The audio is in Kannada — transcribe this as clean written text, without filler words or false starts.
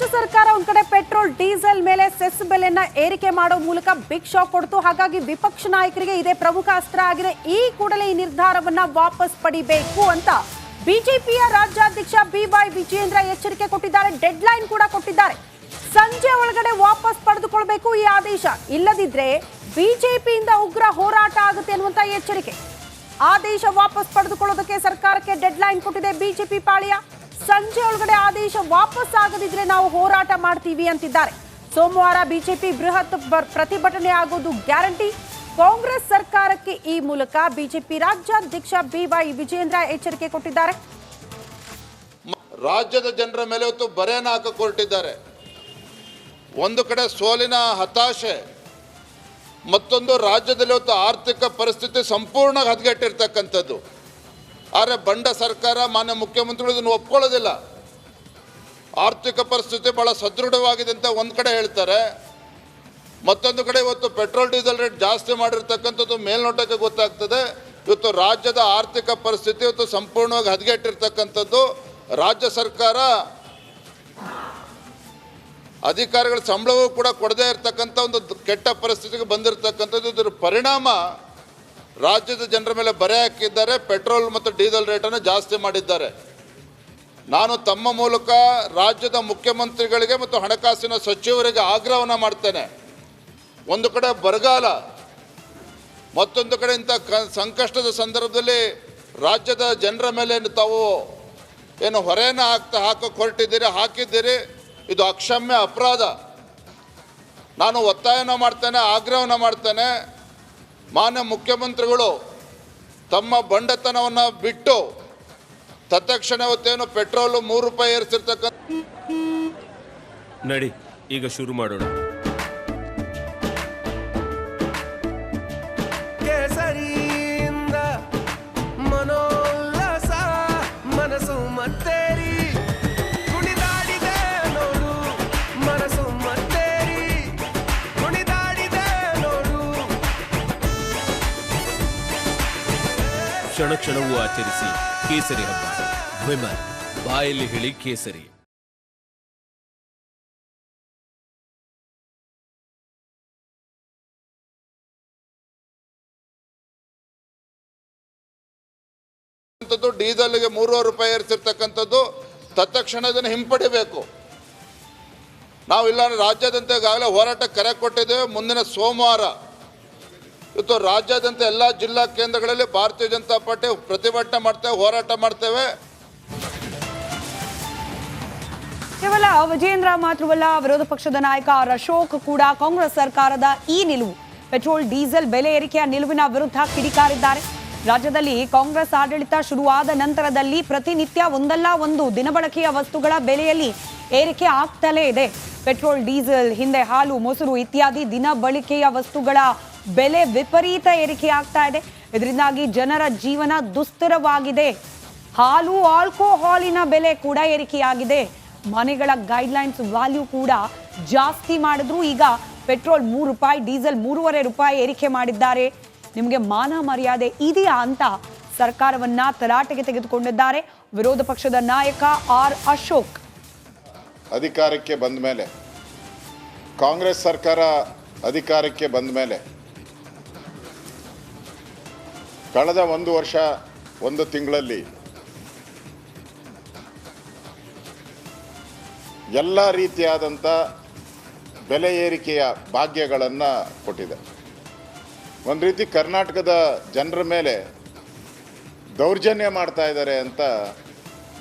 ರಾಜ್ಯ ಸರ್ಕಾರ ಒಂದ್ ಕಡೆ ಪೆಟ್ರೋಲ್ ಡೀಸೆಲ್ ಮೇಲೆ ಸೆಸ್ ಬೆಲೆಯನ್ನ ಏರಿಕೆ ಮಾಡೋ ಮೂಲಕ ಬಿಗ್ ಶಾಕ್ ಕೊಡ್ತು. ಹಾಗಾಗಿ ವಿಪಕ್ಷ ನಾಯಕರಿಗೆ ಇದೇ ಪ್ರಮುಖ ಅಸ್ತ್ರ ಆಗಿದೆ. ಈ ಕೂಡಲೇ ಈ ನಿರ್ಧಾರವನ್ನ ವಾಪಸ್ ಪಡಿಬೇಕು ಅಂತ ಬಿಜೆಪಿಯ ರಾಜ್ಯಾಧ್ಯಕ್ಷ ಬಿ.ವೈ. ವಿಜಯೇಂದ್ರ ಎಚ್ಚರಿಕೆ ಕೊಟ್ಟಿದ್ದಾರೆ. ಡೆಡ್ ಲೈನ್ ಕೂಡ ಕೊಟ್ಟಿದ್ದಾರೆ. ಸಂಜೆ ಒಳಗಡೆ ವಾಪಸ್ ಪಡೆದುಕೊಳ್ಬೇಕು ಈ ಆದೇಶ, ಇಲ್ಲದಿದ್ರೆ ಬಿಜೆಪಿಯಿಂದ ಉಗ್ರ ಹೋರಾಟ ಆಗುತ್ತೆ ಅನ್ನುವಂತ ಎಚ್ಚರಿಕೆ. ಆದೇಶ ವಾಪಸ್ ಪಡೆದುಕೊಳ್ಳೋದಕ್ಕೆ ಸರ್ಕಾರಕ್ಕೆ ಡೆಡ್ ಲೈನ್ ಕೊಟ್ಟಿದೆ ಬಿಜೆಪಿ ಪಾಳ್ಯ. ಸಂಜೆ ಒಳಗಡೆ ಆದೇಶ ವಾಪಸ್ ಆಗದಿದ್ರೆ ನಾವು ಹೋರಾಟ ಮಾಡ್ತೀವಿ ಅಂತಿದ್ದಾರೆ. ಸೋಮವಾರ ಬಿಜೆಪಿ ಬೃಹತ್ ಪ್ರತಿಭಟನೆ ಆಗೋದು ಗ್ಯಾರಂಟಿ. ಕಾಂಗ್ರೆಸ್ ಸರ್ಕಾರಕ್ಕೆ ಈ ಮೂಲಕ ಬಿಜೆಪಿ ರಾಜ್ಯಾಧ್ಯಕ್ಷ ಬಿ.ವೈ. ವಿಜಯೇಂದ್ರ ಎಚ್ಚರಿಕೆ ಕೊಟ್ಟಿದ್ದಾರೆ. ರಾಜ್ಯದ ಜನರ ಮೇಲೆ ಇವತ್ತು ಬರೆಯನ್ನು ಹಾಕಕ್ಕೆ ಹೊರಟಿದ್ದಾರೆ. ಒಂದು ಕಡೆ ಸೋಲಿನ ಹತಾಶೆ, ಮತ್ತೊಂದು ರಾಜ್ಯದಲ್ಲಿ ಇವತ್ತು ಆರ್ಥಿಕ ಪರಿಸ್ಥಿತಿ ಸಂಪೂರ್ಣ ಹದಗೆಟ್ಟಿರ್ತಕ್ಕಂಥದ್ದು. ಆದರೆ ಬಂಡ ಸರ್ಕಾರ, ಮಾನ್ಯ ಮುಖ್ಯಮಂತ್ರಿಗಳು ಇದನ್ನು ಒಪ್ಕೊಳ್ಳೋದಿಲ್ಲ. ಆರ್ಥಿಕ ಪರಿಸ್ಥಿತಿ ಬಹಳ ಸದೃಢವಾಗಿದೆ ಅಂತ ಒಂದು ಕಡೆ ಹೇಳ್ತಾರೆ, ಮತ್ತೊಂದು ಕಡೆ ಇವತ್ತು ಪೆಟ್ರೋಲ್ ಡೀಸೆಲ್ ರೇಟ್ ಜಾಸ್ತಿ ಮಾಡಿರ್ತಕ್ಕಂಥದ್ದು ಮೇಲ್ನೋಟಕ್ಕೆ ಗೊತ್ತಾಗ್ತದೆ. ಇವತ್ತು ರಾಜ್ಯದ ಆರ್ಥಿಕ ಪರಿಸ್ಥಿತಿ ಇವತ್ತು ಸಂಪೂರ್ಣವಾಗಿ ಹದಗೆಟ್ಟಿರ್ತಕ್ಕಂಥದ್ದು. ರಾಜ್ಯ ಸರ್ಕಾರ ಅಧಿಕಾರಿಗಳ ಸಂಬಳವೂ ಕೂಡ ಕೊಡದೇ ಇರತಕ್ಕಂಥ ಒಂದು ಕೆಟ್ಟ ಪರಿಸ್ಥಿತಿಗೆ ಬಂದಿರತಕ್ಕಂಥದ್ದು. ಇದರ ಪರಿಣಾಮ ರಾಜ್ಯದ ಜನರ ಮೇಲೆ ಬರೆ ಹಾಕಿದ್ದಾರೆ. ಪೆಟ್ರೋಲ್ ಮತ್ತು ಡೀಸೆಲ್ ರೇಟನ್ನು ಜಾಸ್ತಿ ಮಾಡಿದ್ದಾರೆ. ನಾನು ತಮ್ಮ ಮೂಲಕ ರಾಜ್ಯದ ಮುಖ್ಯಮಂತ್ರಿಗಳಿಗೆ ಮತ್ತು ಹಣಕಾಸಿನ ಸಚಿವರಿಗೆ ಆಗ್ರಹವನ್ನು ಮಾಡ್ತೇನೆ. ಒಂದು ಕಡೆ ಬರಗಾಲ, ಮತ್ತೊಂದು ಕಡೆ ಇಂಥ ಸಂಕಷ್ಟದ ಸಂದರ್ಭದಲ್ಲಿ ರಾಜ್ಯದ ಜನರ ಮೇಲೆ ತಾವು ಏನು ಹೊರೆಯನ್ನು ಹಾಕಕ್ಕೆ ಹೊರಟಿದ್ದೀರಿ, ಹಾಕಿದ್ದೀರಿ. ಇದು ಅಕ್ಷಮ್ಯ ಅಪರಾಧ. ನಾನು ಒತ್ತಾಯನ ಮಾಡ್ತೇನೆ, ಆಗ್ರಹವನ್ನು ಮಾಡ್ತೇನೆ. ಮಾನ್ಯ ಮುಖ್ಯಮಂತ್ರಿಗಳು ತಮ್ಮ ಬಂಡತನವನ್ನು ಬಿಟ್ಟು ತತ್ಕ್ಷಣ ಇವತ್ತೇನು ಪೆಟ್ರೋಲು ₹3 ಏರಿಸಿರ್ತಕ್ಕಂಥ ನಡಿ ಈಗ ಶುರು ಮಾಡೋಣ. ಕೇಸರಿಯಿಂದ ಮನೋಲ್ಲಾಸ ಮನಸ್ಸು ಮತ್ತೇರಿ ಕುಣಿದಾಡಿದೆ ನೋಡು, ಮನಸ್ಸು ಮತ್ತೇರಿ ಕುಣಿದಾಡಿದೆ ನೋಡು. ಕ್ಷಣ ಕ್ಷಣವೂ ಆಚರಿಸಿ ಕೇಸರಿ ಹಬ್ಬ. ವಿಮಲ್ ಬಾಯಲ್ಲಿ ಹೇಳಿ ಕೇಸರಿ. ಡೀಸೆಲ್ಗೆ ₹3 ಏರಿಸಿರ್ತಕ್ಕಂಥದ್ದು ತತ್ಕ್ಷಣ ಇದನ್ನು ಹಿಂಪಡಿಬೇಕು. ನಾವು ಇಲ್ಲ ರಾಜ್ಯಾದ್ಯಂತ ಈಗಾಗಲೇ ಹೋರಾಟ ಕರೆ ಕೊಟ್ಟಿದ್ದೇವೆ. ಮುಂದಿನ ಸೋಮವಾರ ಇವತ್ತು ರಾಜ್ಯಾದ್ಯಂತ ಎಲ್ಲ ಜಿಲ್ಲಾ ಕೇಂದ್ರಗಳಲ್ಲಿ ಭಾರತೀಯ ಜನತಾ ಪಾರ್ಟಿ ಪ್ರತಿಭಟನೆ ಮಾಡ್ತೇವೆ, ಹೋರಾಟ ಮಾಡ್ತೇವೆ. ಕೇವಲ ವಿಜೇಂದ್ರ ಮಾತ್ರವಲ್ಲ, ವಿರೋಧ ಪಕ್ಷದ ನಾಯಕ ಆರ್ ಅಶೋಕ್ ಕೂಡ ಕಾಂಗ್ರೆಸ್ ಸರ್ಕಾರದ ಈ ನಿಲುವು, ಪೆಟ್ರೋಲ್ ಡೀಸೆಲ್ ಬೆಲೆ ಏರಿಕೆಯ ನಿಲುವಿನ ವಿರುದ್ಧ ಕಿಡಿಕಾರಿದ್ದಾರೆ. ರಾಜ್ಯದಲ್ಲಿ ಕಾಂಗ್ರೆಸ್ ಆಡಳಿತ ಶುರುವಾದ ನಂತರದಲ್ಲಿ ಪ್ರತಿನಿತ್ಯ ಒಂದಲ್ಲ ಒಂದು ದಿನಬಳಕೆಯ ವಸ್ತುಗಳ ಬೆಲೆಯಲ್ಲಿ ಏರಿಕೆ ಆಗ್ತಲೇ ಇದೆ. ಪೆಟ್ರೋಲ್, ಡೀಸೆಲ್, ಹಿಂದೆ ಹಾಲು, ಮೊಸರು ಇತ್ಯಾದಿ ದಿನಬಳಕೆಯ ವಸ್ತುಗಳ ಬೆಲೆ ವಿಪರೀತ ಏರಿಕೆ ಆಗ್ತಾ ಇದೆ. ಇದರಿಂದಾಗಿ ಜನರ ಜೀವನ ದುಸ್ತರವಾಗಿದೆ. ಹಾಲು, ಆಲ್ಕೋಹಾಲಿನ ಬೆಲೆ ಕೂಡ ಏರಿಕೆಯಾಗಿದೆ. ಮನೆಗಳ ಗೈಡ್ಲೈನ್ಸ್ ವ್ಯಾಲ್ಯೂ ಕೂಡ ಜಾಸ್ತಿ ಮಾಡಿದ್ರು. ಈಗ ಪೆಟ್ರೋಲ್ ₹3, ಡೀಸೆಲ್ ₹3.5 ಏರಿಕೆ ಮಾಡಿದ್ದಾರೆ. ನಿಮಗೆ ಮಾನ ಮರ್ಯಾದೆ ಇದೆಯಾ ಅಂತ ಸರ್ಕಾರವನ್ನ ತರಾಟೆಗೆ ತೆಗೆದುಕೊಂಡಿದ್ದಾರೆ ವಿರೋಧ ಪಕ್ಷದ ನಾಯಕ ಆರ್ ಅಶೋಕ್. ಅಧಿಕಾರಕ್ಕೆ ಬಂದ ಮೇಲೆ, ಕಾಂಗ್ರೆಸ್ ಸರ್ಕಾರ ಅಧಿಕಾರಕ್ಕೆ ಬಂದ ಮೇಲೆ ಕಳೆದ 1 ವರ್ಷ 1 ತಿಂಗಳಲ್ಲಿ ಎಲ್ಲ ರೀತಿಯಾದಂಥ ಬೆಲೆ ಏರಿಕೆಯ ಭಾಗ್ಯಗಳನ್ನು ಕೊಟ್ಟಿದೆ. ಒಂದು ರೀತಿ ಕರ್ನಾಟಕದ ಜನರ ಮೇಲೆ ದೌರ್ಜನ್ಯ ಮಾಡ್ತಾ ಇದ್ದಾರೆ ಅಂತ